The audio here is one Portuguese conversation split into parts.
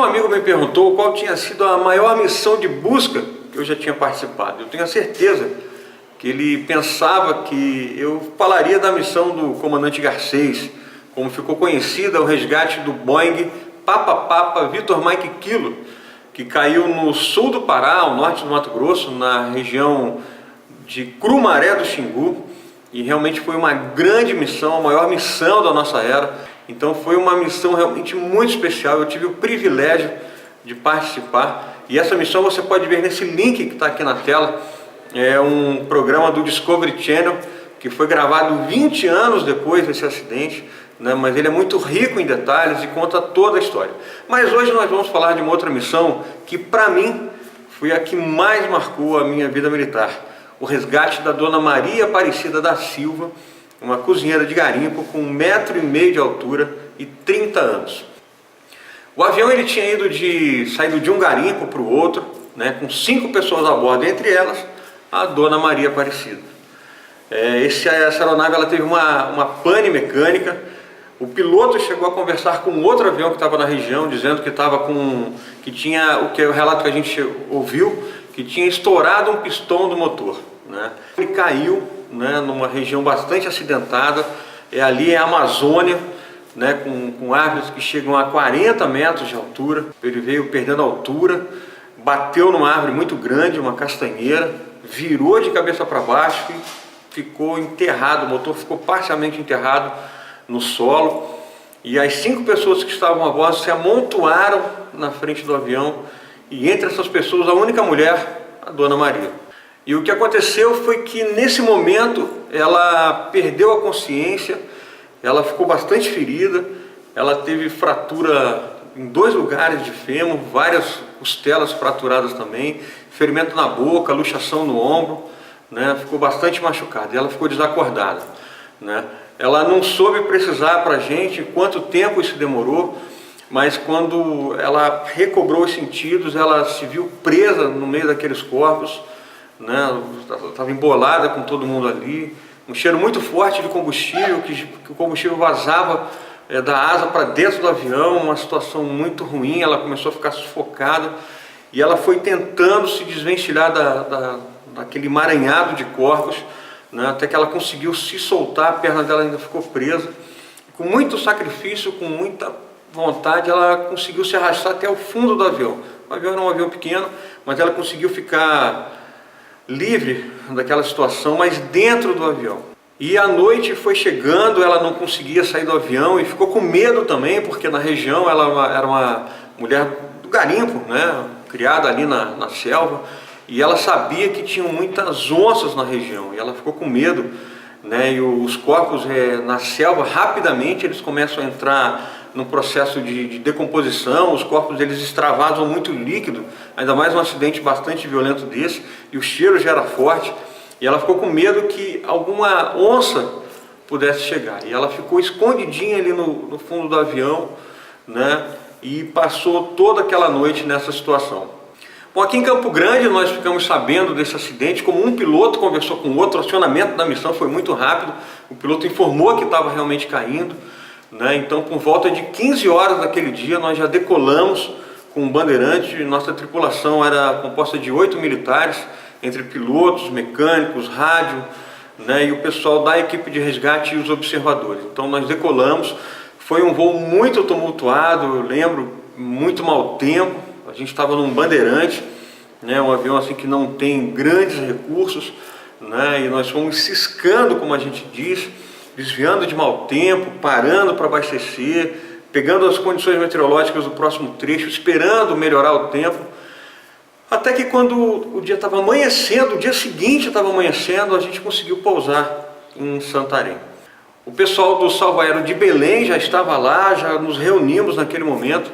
amigo me perguntou qual tinha sido a maior missão de busca que eu já tinha participado. Eu tenho a certeza que ele pensava que eu falaria da missão do comandante Garcês, como ficou conhecida, o resgate do Boeing Papa Victor Mike Kilo, que caiu no sul do Pará, ao norte do Mato Grosso, na região de Crumaré do Xingu, e realmente foi uma grande missão, a maior missão da nossa era. Então foi uma missão realmente muito especial, eu tive o privilégio de participar, e essa missão você pode ver nesse link que está aqui na tela. É um programa do Discovery Channel, que foi gravado 20 anos depois desse acidente, né? Mas ele é muito rico em detalhes e conta toda a história. Mas hoje nós vamos falar de uma outra missão que, para mim, foi a que mais marcou a minha vida militar. O resgate da Dona Maria Aparecida da Silva, uma cozinheira de garimpo com 1,5 m de altura e 30 anos. O avião ele tinha saído de um garimpo para o outro, né, com 5 pessoas a bordo, entre elas a Dona Maria Aparecida. Essa aeronave ela teve uma pane mecânica. O piloto chegou a conversar com outro avião que estava na região, dizendo que tinha, o relato que a gente ouviu, que tinha estourado um pistão do motor, né? Ele caiu, né, numa região bastante acidentada, ali é a Amazônia, né, com árvores que chegam a 40 metros de altura. Ele veio perdendo altura, bateu numa árvore muito grande, uma castanheira, virou de cabeça para baixo e ficou enterrado, o motor ficou parcialmente enterrado no solo, e as 5 pessoas que estavam a bordo se amontoaram na frente do avião, e entre essas pessoas a única mulher, a Dona Maria. E o que aconteceu foi que nesse momento ela perdeu a consciência, ela ficou bastante ferida, ela teve fratura em 2 lugares de fêmur, várias costelas fraturadas também, ferimento na boca, luxação no ombro, né? Ficou bastante machucada e ela ficou desacordada, né? Ela não soube precisar para a gente quanto tempo isso demorou, mas quando ela recobrou os sentidos, ela se viu presa no meio daqueles corpos, né? Estava embolada com todo mundo ali, um cheiro muito forte de combustível, que o combustível vazava da asa para dentro do avião, uma situação muito ruim. Ela começou a ficar sufocada e ela foi tentando se desvencilhar daquele emaranhado de corpos, né, até que ela conseguiu se soltar, a perna dela ainda ficou presa. Com muito sacrifício, com muita vontade, ela conseguiu se arrastar até o fundo do avião. O avião era um avião pequeno, mas ela conseguiu ficar livre daquela situação, mas dentro do avião. E a noite foi chegando, ela não conseguia sair do avião e ficou com medo também, porque na região ela era uma mulher do garimpo, né, criada ali na selva, e ela sabia que tinham muitas onças na região, e ela ficou com medo, né? E os corpos na selva, rapidamente eles começam a entrar num processo de decomposição, os corpos eles extravasam muito líquido, ainda mais um acidente bastante violento desse, e o cheiro já era forte, e ela ficou com medo que alguma onça pudesse chegar, e ela ficou escondidinha ali no fundo do avião, né? E passou toda aquela noite nessa situação. Bom, aqui em Campo Grande nós ficamos sabendo desse acidente, como um piloto conversou com o outro, o acionamento da missão foi muito rápido, o piloto informou que estava realmente caindo, né? Então por volta de 15 horas daquele dia nós já decolamos com um bandeirante. Nossa tripulação era composta de 8 militares, entre pilotos, mecânicos, rádio, né? E o pessoal da equipe de resgate e os observadores. Então nós decolamos, foi um voo muito tumultuado, eu lembro, muito mau tempo. A gente estava num bandeirante, né, um avião assim que não tem grandes recursos, né, e nós fomos ciscando, como a gente diz, desviando de mau tempo, parando para abastecer, pegando as condições meteorológicas do próximo trecho, esperando melhorar o tempo, até que quando o dia estava amanhecendo, o dia seguinte estava amanhecendo, a gente conseguiu pousar em Santarém. O pessoal do Salvo Aéreo de Belém já estava lá, já nos reunimos naquele momento,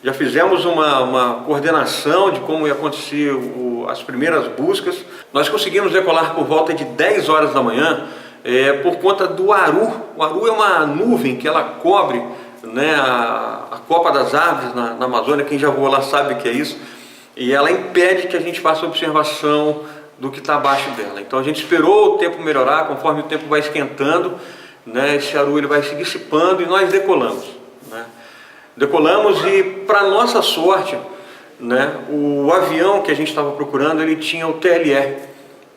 já fizemos uma coordenação de como ia acontecer as primeiras buscas. Nós conseguimos decolar por volta de 10 horas da manhã, por conta do aru. O aru é uma nuvem que ela cobre, né, a copa das árvores na Amazônia. Quem já voou lá sabe o que é isso. E ela impede que a gente faça observação do que está abaixo dela. Então a gente esperou o tempo melhorar, conforme o tempo vai esquentando, né, esse aru ele vai se dissipando e nós decolamos, né. Decolamos e, para nossa sorte, né, o avião que a gente estava procurando, ele tinha o TLE,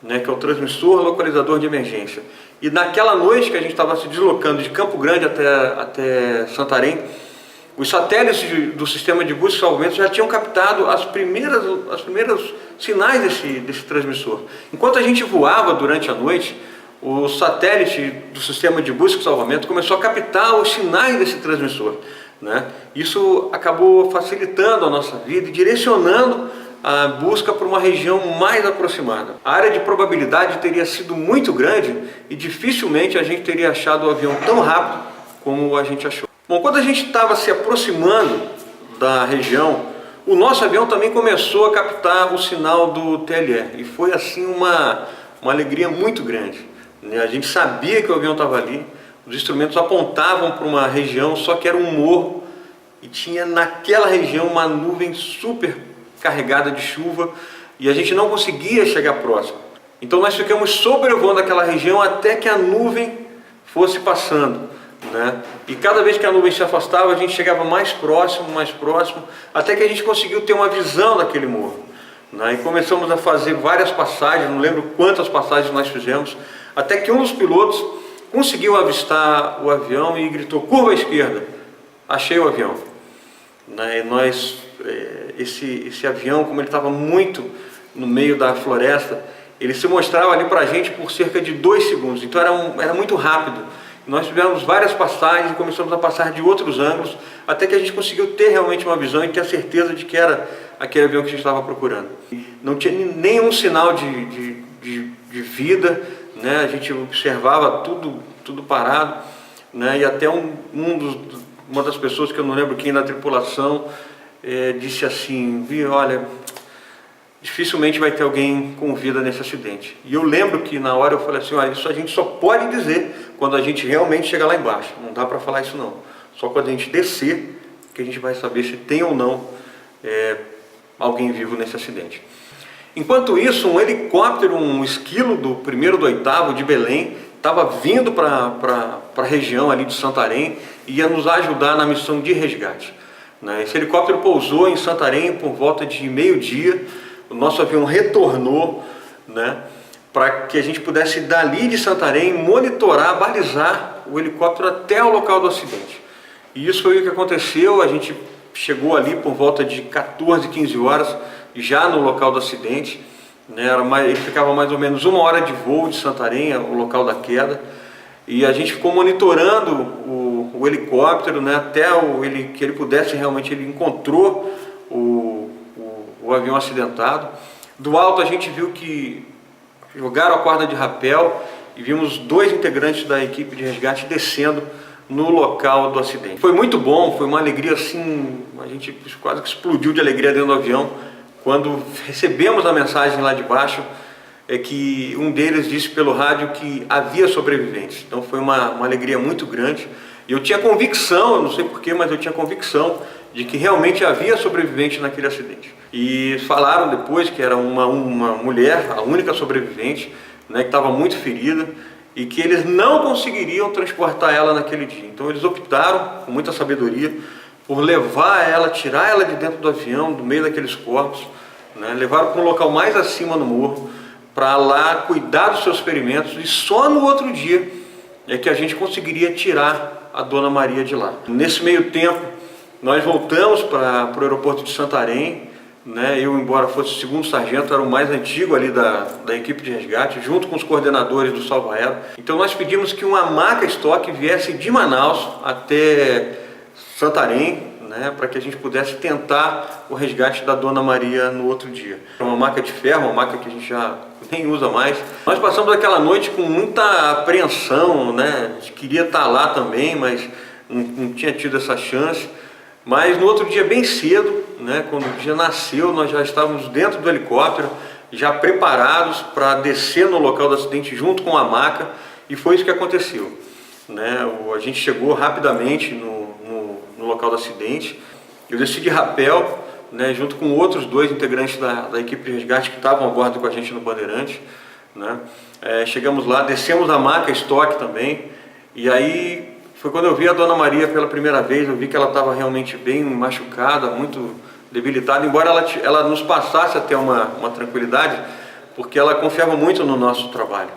né, que é o transmissor localizador de emergência. E naquela noite que a gente estava se deslocando de Campo Grande até Santarém, os satélites do sistema de busca e salvamento já tinham captado as primeiras sinais desse transmissor. Enquanto a gente voava durante a noite, o satélite do sistema de busca e salvamento começou a captar os sinais desse transmissor, né? Isso acabou facilitando a nossa vida e direcionando a busca para uma região mais aproximada. A área de probabilidade teria sido muito grande e dificilmente a gente teria achado o avião tão rápido como a gente achou. Bom, quando a gente estava se aproximando da região, o nosso avião também começou a captar o sinal do TLE. E foi assim uma alegria muito grande, né? A gente sabia que o avião estava ali, os instrumentos apontavam para uma região, só que era um morro, e tinha naquela região uma nuvem super carregada de chuva, e a gente não conseguia chegar próximo. Então nós ficamos sobrevoando aquela região até que a nuvem fosse passando, né? E cada vez que a nuvem se afastava, a gente chegava mais próximo, até que a gente conseguiu ter uma visão daquele morro, né? E começamos a fazer várias passagens, não lembro quantas passagens nós fizemos, até que um dos pilotos conseguiu avistar o avião e gritou: curva à esquerda, achei o avião, né? E esse avião, como ele estava muito no meio da floresta, ele se mostrava ali para a gente por cerca de 2 segundos, então era muito rápido. Nós tivemos várias passagens e começamos a passar de outros ângulos, até que a gente conseguiu ter realmente uma visão e ter a certeza de que era aquele avião que a gente estava procurando. Não tinha nenhum sinal de vida, né? A gente observava tudo parado, né? E até uma das pessoas, que eu não lembro quem da tripulação, disse assim: olha, dificilmente vai ter alguém com vida nesse acidente. E eu lembro que na hora eu falei assim: olha, isso a gente só pode dizer quando a gente realmente chegar lá embaixo, não dá para falar isso não. Só quando a gente descer que a gente vai saber se tem ou não alguém vivo nesse acidente. Enquanto isso, um helicóptero, um esquilo do 1º do 8º de Belém, estava vindo para a região ali de Santarém e ia nos ajudar na missão de resgate, né? Esse helicóptero pousou em Santarém por volta de meio-dia. O nosso avião retornou, né, para que a gente pudesse dali de Santarém monitorar, balizar o helicóptero até o local do acidente. E isso foi o que aconteceu. A gente chegou ali por volta de 14, 15 horas, já no local do acidente, né? Ele ficava mais ou menos 1 hora de voo de Santarém, o local da queda, e a gente ficou monitorando o helicóptero, né, até que ele pudesse realmente, ele encontrou o avião acidentado. Do alto a gente viu que jogaram a corda de rapel e vimos 2 integrantes da equipe de resgate descendo no local do acidente. Foi muito bom, foi uma alegria assim, a gente quase que explodiu de alegria dentro do avião quando recebemos a mensagem lá de baixo, que um deles disse pelo rádio que havia sobreviventes. Então foi uma alegria muito grande. E eu tinha convicção, eu não sei porquê, mas eu tinha convicção de que realmente havia sobrevivente naquele acidente. E falaram depois que era uma mulher, a única sobrevivente, né, que estava muito ferida, e que eles não conseguiriam transportar ela naquele dia. Então eles optaram, com muita sabedoria, por levar ela, tirar ela de dentro do avião, do meio daqueles corpos, né, levaram para um local mais acima no morro, para lá cuidar dos seus ferimentos, e só no outro dia é que a gente conseguiria tirar a Dona Maria de lá. Nesse meio tempo, nós voltamos para o aeroporto de Santarém, né? Eu, embora fosse o 2º sargento, era o mais antigo ali da equipe de resgate, junto com os coordenadores do Salvo Aéreo. Então nós pedimos que uma maca estoque viesse de Manaus até Santarém, né, para que a gente pudesse tentar o resgate da Dona Maria no outro dia. Uma maca de ferro, uma maca que a gente já nem usa mais. Nós passamos aquela noite com muita apreensão, né? A gente queria estar lá também, mas não tinha tido essa chance. Mas no outro dia, bem cedo, né, quando o dia nasceu, nós já estávamos dentro do helicóptero, já preparados para descer no local do acidente junto com a maca, e foi isso que aconteceu, né? A gente chegou rapidamente no local do acidente. Eu desci de rapel, né, junto com outros 2 integrantes da equipe de resgate que estavam a bordo com a gente no Bandeirante, né? Chegamos lá, descemos a maca estoque também, e aí foi quando eu vi a Dona Maria pela primeira vez. Eu vi que ela estava realmente bem machucada, muito debilitada, embora ela nos passasse até uma tranquilidade, porque ela confiava muito no nosso trabalho,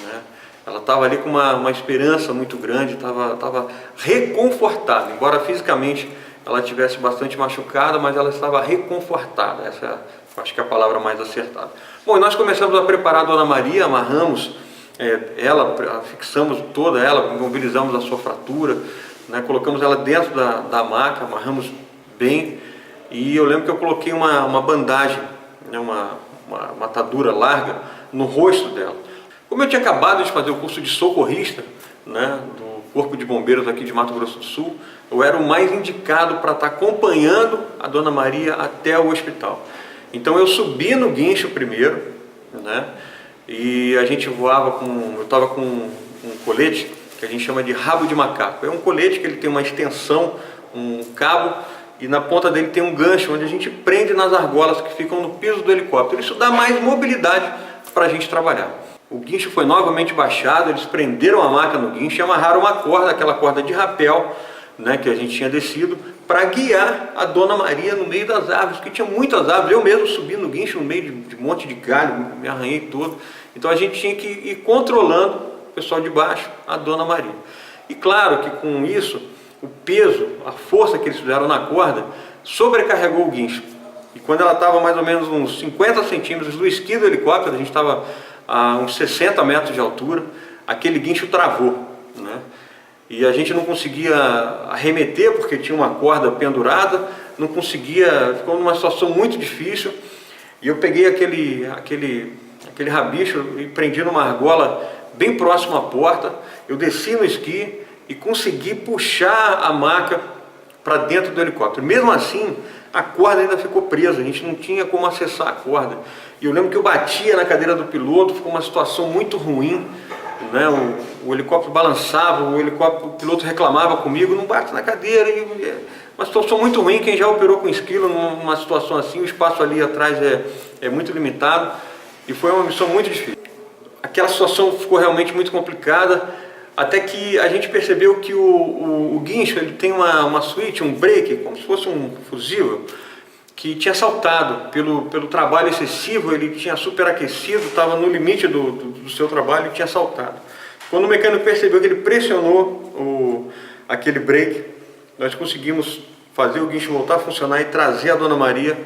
né? Ela estava ali com uma esperança muito grande, estava reconfortada, embora fisicamente ela estivesse bastante machucada, mas ela estava reconfortada. Essa acho que é a palavra mais acertada. Bom, e nós começamos a preparar a Dona Maria, amarramos ela, fixamos toda ela, mobilizamos a sua fratura, né? Colocamos ela dentro da maca, amarramos bem, e eu lembro que eu coloquei uma bandagem, né? uma atadura larga no rosto dela. Como eu tinha acabado de fazer o curso de socorrista, né, do Corpo de Bombeiros aqui de Mato Grosso do Sul, eu era o mais indicado para estar acompanhando a Dona Maria até o hospital. Então eu subi no guincho primeiro, né, e a gente voava eu estava com um colete que a gente chama de rabo de macaco. É um colete que ele tem uma extensão, um cabo, e na ponta dele tem um gancho onde a gente prende nas argolas que ficam no piso do helicóptero. Isso dá mais mobilidade para a gente trabalhar. O guincho foi novamente baixado, eles prenderam a maca no guincho e amarraram uma corda, aquela corda de rapel, né, que a gente tinha descido, para guiar a Dona Maria no meio das árvores, porque tinha muitas árvores. Eu mesmo subi no guincho no meio de um monte de galho, me arranhei todo. Então a gente tinha que ir controlando o pessoal de baixo, a Dona Maria. E claro que com isso, o peso, a força que eles fizeram na corda, sobrecarregou o guincho. E quando ela estava mais ou menos uns 50 centímetros do esqui do helicóptero, a gente estava a uns 60 metros de altura, aquele guincho travou, né? E a gente não conseguia arremeter porque tinha uma corda pendurada, não conseguia, ficou numa situação muito difícil. E eu peguei aquele rabicho e prendi numa argola bem próximo à porta. Eu desci no esqui e consegui puxar a maca para dentro do helicóptero. Mesmo assim, a corda ainda ficou presa, a gente não tinha como acessar a corda. E eu lembro que eu batia na cadeira do piloto, ficou uma situação muito ruim, né? O helicóptero balançava, o piloto reclamava comigo, não bate na cadeira. Uma situação muito ruim. Quem já operou com esquilo numa situação assim, o espaço ali atrás é muito limitado, e foi uma missão muito difícil. Aquela situação ficou realmente muito complicada, até que a gente percebeu que o guincho ele tem uma switch, um brake, como se fosse um fusível, que tinha saltado pelo trabalho excessivo. Ele tinha superaquecido, estava no limite do seu trabalho e tinha saltado. Quando o mecânico percebeu que ele pressionou aquele brake, nós conseguimos fazer o guincho voltar a funcionar e trazer a Dona Maria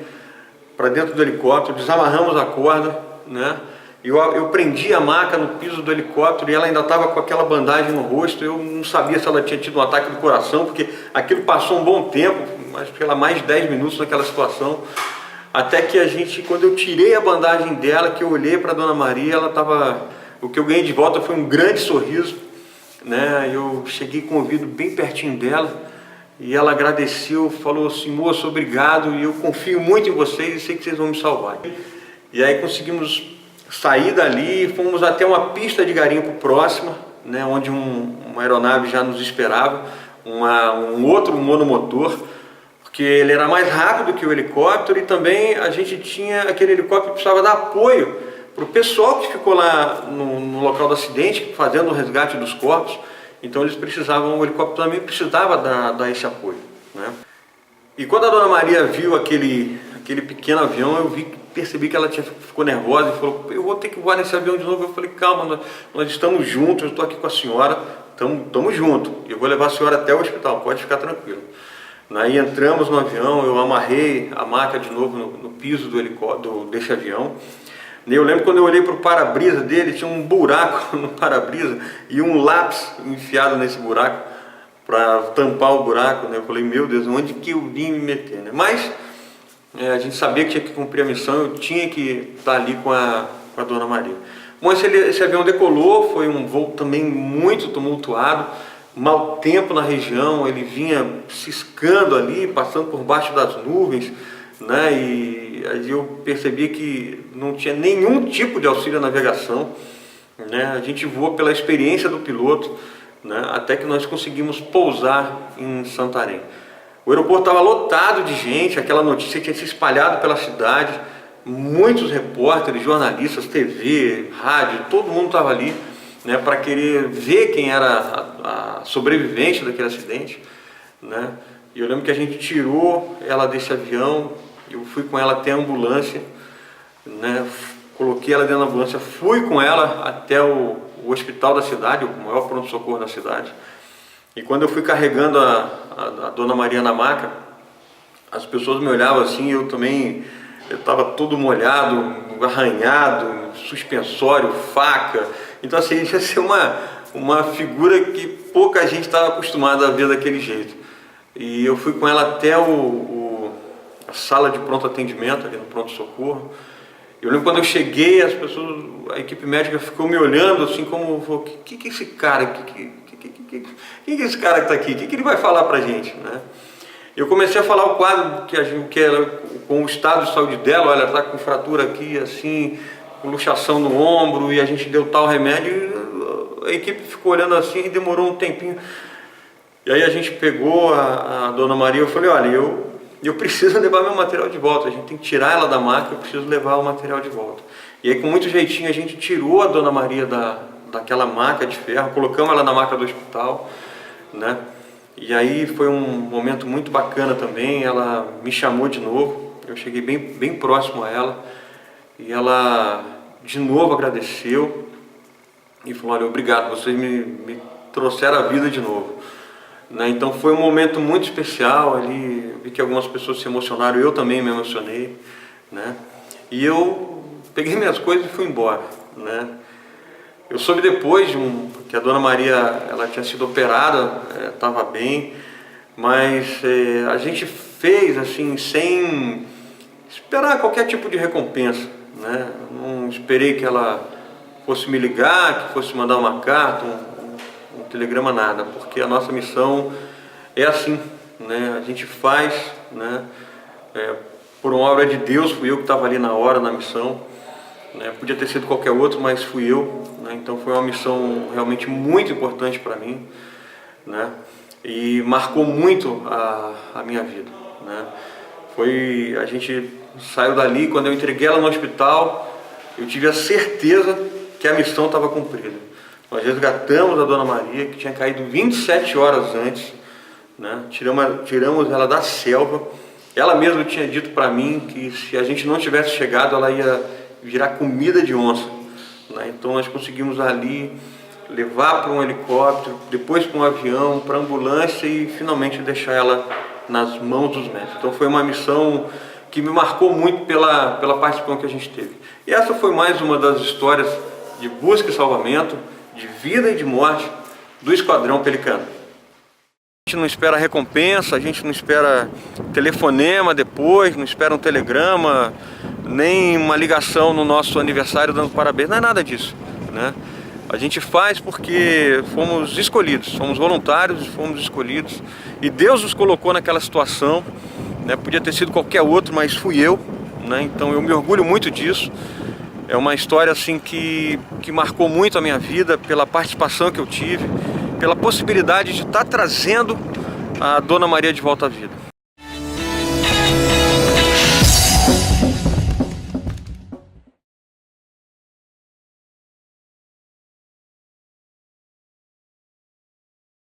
para dentro do helicóptero. Desamarramos a corda, né? Eu prendi a maca no piso do helicóptero e ela ainda estava com aquela bandagem no rosto. Eu não sabia se ela tinha tido um ataque do coração, porque aquilo passou um bom tempo, mas pela mais de 10 minutos naquela situação. Até que quando eu tirei a bandagem dela, que eu olhei para a Dona Maria, ela estava... O que eu ganhei de volta foi um grande sorriso, né? Eu cheguei com o ouvido bem pertinho dela e ela agradeceu, falou assim: moço, obrigado, e eu confio muito em vocês e sei que vocês vão me salvar. E aí conseguimos sair dali, fomos até uma pista de garimpo próxima, né, onde uma aeronave já nos esperava, um outro monomotor, porque ele era mais rápido que o helicóptero, e também a gente tinha aquele helicóptero que precisava dar apoio para o pessoal que ficou lá no local do acidente, fazendo o resgate dos corpos. Então o helicóptero também precisava dar esse apoio, né? E quando a Dona Maria viu aquele pequeno avião, percebi que ela ficou nervosa e falou: eu vou ter que voar nesse avião de novo. Eu falei: calma, nós estamos juntos, eu estou aqui com a senhora, estamos juntos, eu vou levar a senhora até o hospital, pode ficar tranquilo. Aí entramos no avião, eu amarrei a maca de novo no piso desse avião. E eu lembro quando eu olhei para o para-brisa dele, tinha um buraco no para-brisa e um lápis enfiado nesse buraco para tampar o buraco, né? Eu falei: meu Deus, onde que eu vim me meter, né? Mas a gente sabia que tinha que cumprir a missão, eu tinha que estar ali com a Dona Maria. Bom, esse avião decolou, foi um voo também muito tumultuado, mau tempo na região, ele vinha ciscando ali, passando por baixo das nuvens, né? E aí eu percebi que não tinha nenhum tipo de auxílio à navegação, né? A gente voou pela experiência do piloto, né? Até que nós conseguimos pousar em Santarém. O aeroporto estava lotado de gente, aquela notícia tinha se espalhado pela cidade, muitos repórteres, jornalistas, TV, rádio, todo mundo estava ali, né, para querer ver quem era a sobrevivente daquele acidente, né? E eu lembro que a gente tirou ela desse avião, eu fui com ela até a ambulância, né? Coloquei ela dentro da ambulância, fui com ela até o hospital da cidade, o maior pronto-socorro da cidade. E quando eu fui carregando a Dona Maria na maca, as pessoas me olhavam assim, eu estava todo molhado, arranhado, suspensório, faca. Então assim, ia ser uma figura que pouca gente estava acostumada a ver daquele jeito. E eu fui com ela até a sala de pronto atendimento, ali no pronto-socorro. Eu lembro quando eu cheguei, as pessoas, a equipe médica ficou me olhando assim como, que é esse cara? Quem é esse cara que está aqui? O que ele vai falar pra gente, né? Eu comecei a falar o quadro que ela, com o estado de saúde dela, olha, ela está com fratura aqui, assim, com luxação no ombro, e a gente deu tal remédio, a equipe ficou olhando assim e demorou um tempinho. E aí a gente pegou a Dona Maria, eu falei, olha, eu preciso levar meu material de volta, a gente tem que tirar ela da maca, eu preciso levar o material de volta. E aí com muito jeitinho a gente tirou a Dona Maria daquela maca de ferro, colocamos ela na maca do hospital, né? E aí foi um momento muito bacana também, ela me chamou de novo, eu cheguei bem próximo a ela, e ela de novo agradeceu e falou, olha, obrigado, vocês me trouxeram a vida de novo. Né? Então foi um momento muito especial ali, vi que algumas pessoas se emocionaram, eu também me emocionei, né? E eu peguei minhas coisas e fui embora, né? Eu soube depois que a Dona Maria ela tinha sido operada, estava bem, mas a gente fez assim sem esperar qualquer tipo de recompensa, né? Não esperei que ela fosse me ligar, que fosse mandar uma carta, um telegrama, nada, porque a nossa missão é assim, né? A gente faz, né? Por uma obra de Deus, fui eu que estava ali na hora, na missão, né? Podia ter sido qualquer outro, mas fui eu, né? Então foi uma missão realmente muito importante para mim, né? E marcou muito a minha vida, né? A gente saiu dali, quando eu entreguei ela no hospital, eu tive a certeza que a missão estava cumprida. Nós resgatamos a Dona Maria, que tinha caído 27 horas antes, né? Tiramos ela da selva. Ela mesma tinha dito para mim que se a gente não tivesse chegado, ela ia virar comida de onça, né? Então nós conseguimos ali levar para um helicóptero, depois para um avião, para a ambulância e finalmente deixar ela nas mãos dos médicos. Então foi uma missão que me marcou muito pela participação que a gente teve. E essa foi mais uma das histórias de busca e salvamento, de vida e de morte do Esquadrão Pelicano. A gente não espera recompensa, a gente não espera telefonema depois, não espera um telegrama, nem uma ligação no nosso aniversário dando parabéns, não é nada disso, né? A gente faz porque fomos escolhidos, somos voluntários e fomos escolhidos, e Deus nos colocou naquela situação, né? Podia ter sido qualquer outro, mas fui eu, né? Então eu me orgulho muito disso. É uma história assim que marcou muito a minha vida, pela participação que eu tive, pela possibilidade de estar trazendo a Dona Maria de volta à vida.